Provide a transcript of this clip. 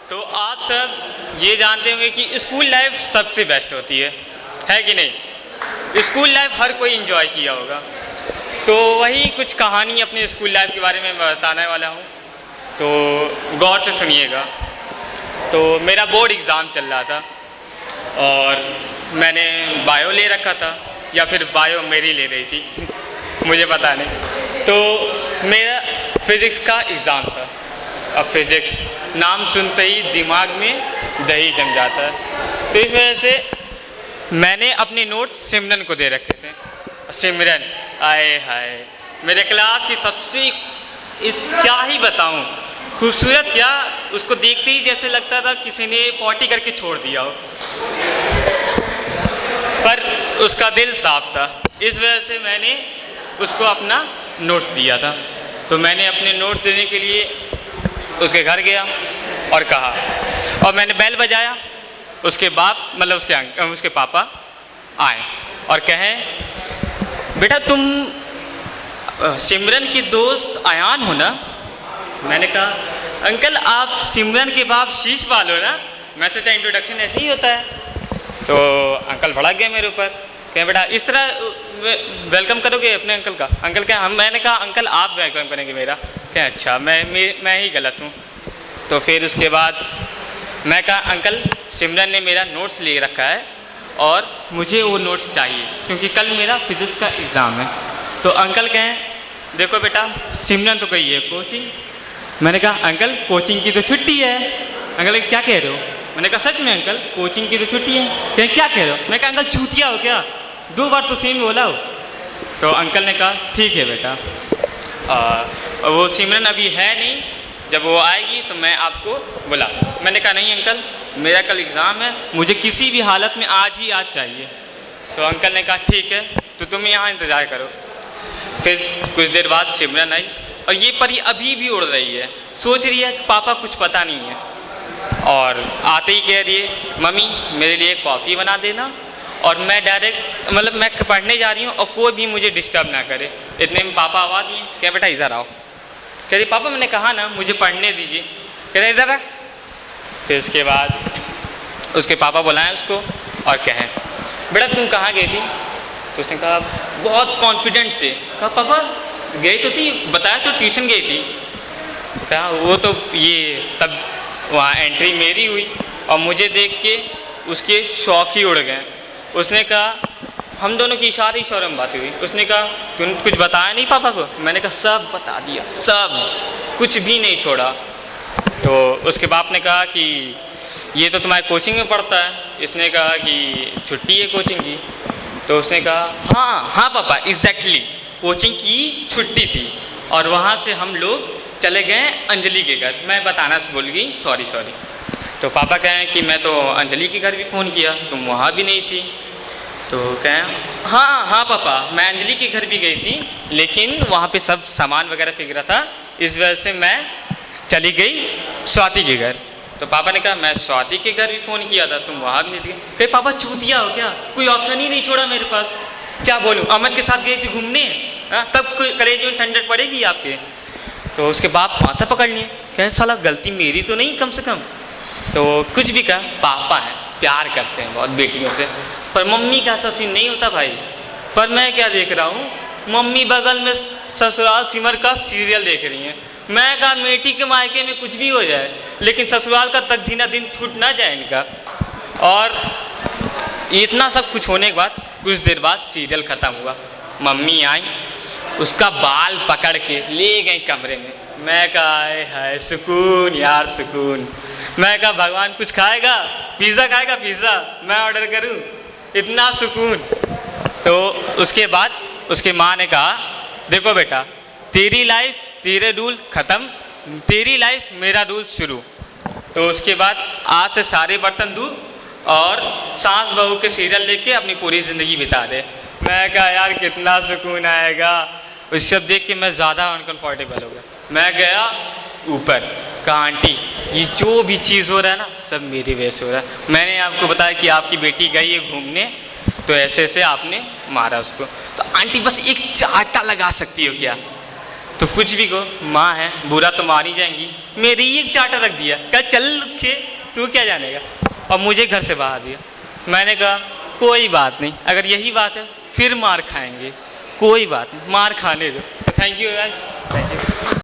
तो आप सब ये जानते होंगे कि स्कूल लाइफ सबसे बेस्ट होती है कि नहीं। स्कूल लाइफ हर कोई एंजॉय किया होगा। तो वही कुछ कहानी अपने स्कूल लाइफ के बारे में बताने वाला हूँ, तो गौर से सुनिएगा। तो मेरा बोर्ड एग्ज़ाम चल रहा था और मैंने बायो ले रखा था या फिर बायो मेरी ले रही थी मुझे पता नहीं। तो मेरा फ़िज़िक्स का एग्ज़ाम था। अब फ़िज़िक्स नाम सुनते ही दिमाग में दही जम जाता है। तो इस वजह से मैंने अपने नोट्स सिमरन को दे रखे थे। सिमरन आए हाय मेरे क्लास की सबसे, क्या ही बताऊं, खूबसूरत, क्या उसको देखते ही जैसे लगता था किसी ने पॉटी करके छोड़ दिया हो, पर उसका दिल साफ था। इस वजह से मैंने उसको अपना नोट्स दिया था। तो मैंने अपने नोट्स देने के लिए उसके घर गया और कहा, और मैंने बेल बजाया। उसके बाप मतलब उसके पापा आए और कहें, बेटा तुम सिमरन की दोस्त अयान हो ना? मैंने कहा, अंकल आप सिमरन के बाप शीश पाल हो ना? मैं सोचा इंट्रोडक्शन ऐसे ही होता है। तो अंकल भड़क गए मेरे ऊपर, कहें बेटा इस तरह वेलकम करोगे अपने अंकल का? अंकल कहें, मैंने कहा अंकल आप वेलकम करेंगे मेरा? कहें अच्छा मैं ही गलत हूँ। तो फिर उसके बाद मैं कहा, अंकल सिमरन ने मेरा नोट्स ले रखा है और मुझे वो नोट्स चाहिए क्योंकि कल मेरा फिज़िक्स का एग्ज़ाम है। तो अंकल कहें, देखो बेटा सिमरन तो गई है कोचिंग। मैंने कहा अंकल कोचिंग की तो छुट्टी है। अंकल क्या कह रहे हो? मैंने कहा सच में अंकल कोचिंग की तो छुट्टी है। कहें क्या कह रहे हो? मैं कहा अंकल चूतिया हो क्या, 2 बार तो सेम बोला हो। तो अंकल ने कहा ठीक है बेटा, वो सिमरन अभी है नहीं, जब वो आएगी तो मैं आपको बुला। मैंने कहा नहीं अंकल मेरा कल एग्ज़ाम है, मुझे किसी भी हालत में आज ही आज चाहिए। तो अंकल ने कहा ठीक है तो तुम यहाँ इंतज़ार करो। फिर कुछ देर बाद सिमरन आई और ये परी अभी भी उड़ रही है, सोच रही है कि पापा कुछ पता नहीं है, और आते ही कह रही है मम्मी मेरे लिए कॉफ़ी बना देना और मैं डायरेक्ट मतलब मैं पढ़ने जा रही हूँ और कोई भी मुझे डिस्टर्ब ना करे। इतने में पापा आवाज़ दिए, क्या बेटा इधर आओ। कह रही पापा मैंने कहा ना मुझे पढ़ने दीजिए। कह रहे इधर आ। फिर उसके बाद उसके पापा बुलाएं उसको और कहें, बेटा तुम कहाँ गई थी? तो उसने कहा बहुत कॉन्फिडेंट से कहा, पापा गई तो थी, बताया तो ट्यूशन गई थी। तो कहा वो तो ये तब वहाँ एंट्री मेरी हुई और मुझे देख के उसके शौक ही उड़ गए। उसने कहा, हम दोनों की इशारे में बात हुई। उसने कहा तूने कुछ बताया नहीं पापा को? मैंने कहा सब बता दिया, सब, कुछ भी नहीं छोड़ा। तो उसके बाप ने कहा कि ये तो तुम्हारे कोचिंग में पढ़ता है। इसने कहा कि छुट्टी है कोचिंग की। तो उसने कहा हाँ पापा एग्जैक्टली कोचिंग की छुट्टी थी और वहाँ से हम लोग चले गए अंजलि के घर। मैं बताना भूल गई, सॉरी। तो पापा कहें कि मैं तो अंजलि के घर भी फ़ोन किया, तुम वहाँ भी नहीं थी। तो कहें हाँ पापा मैं अंजलि के घर भी गई थी लेकिन वहाँ पे सब सामान वगैरह फेंक रहा था, इस वजह से मैं चली गई स्वाति के घर। तो पापा ने कहा मैं स्वाति के घर भी फ़ोन किया था, तुम वहाँ भी नहीं थे। कहे पापा चूतिया हो क्या, कोई ऑप्शन ही नहीं छोड़ा मेरे पास, क्या बोलूँ? अमन के साथ गई थी घूमने, तब कलेज में ठंडक पड़ेगी आपके। तो उसके बाप माथा पकड़ लिए, कहें साला गलती मेरी तो नहीं कम से कम। तो कुछ भी कहा, पापा हैं प्यार करते हैं बहुत बेटियों से, पर मम्मी का ऐसा सीन नहीं होता भाई। पर मैं क्या देख रहा हूँ, मम्मी बगल में ससुराल सिमर का सीरियल देख रही हैं। मैं कहा बेटी के मायके में कुछ भी हो जाए लेकिन ससुराल का तकदीना दिन छूट ना जाए इनका। और इतना सब कुछ होने के बाद कुछ देर बाद सीरियल ख़त्म हुआ, मम्मी आई, उसका बाल पकड़ के ले गई कमरे में। मैं कहा हाय सुकून यार सुकून। मैं कहा भगवान कुछ खाएगा, पिज़्ज़ा खाएगा, पिज़्ज़ा मैं ऑर्डर करूं, इतना सुकून। तो उसके बाद उसके माँ ने कहा देखो बेटा तेरी लाइफ तेरे रूल ख़त्म, तेरी लाइफ मेरा रूल शुरू। तो उसके बाद आज से सारे बर्तन धो और सास बहू के सीरियल लेके अपनी पूरी ज़िंदगी बिता दे। मैं कहा यार कितना सुकून आएगा। उस सब देख के मैं ज़्यादा अनकंफर्टेबल हो गया। मैं गया ऊपर, कहा आंटी ये जो भी चीज़ हो रहा है ना सब मेरी वजह से हो रहा है। मैंने आपको बताया कि आपकी बेटी गई है घूमने तो ऐसे ऐसे आपने मारा उसको, तो आंटी बस एक चाटा लगा सकती हो क्या? तो कुछ भी को माँ है, बुरा तो मार ही जाएंगी। मेरी ही एक चाटा रख दिया, कहा चल खे तू क्या जानेगा, और मुझे घर से बाहर दिया। मैंने कहा कोई बात नहीं, अगर यही बात है फिर मार खाएंगे, कोई बात नहीं, मार खाने दो। Thank you guys, thank you.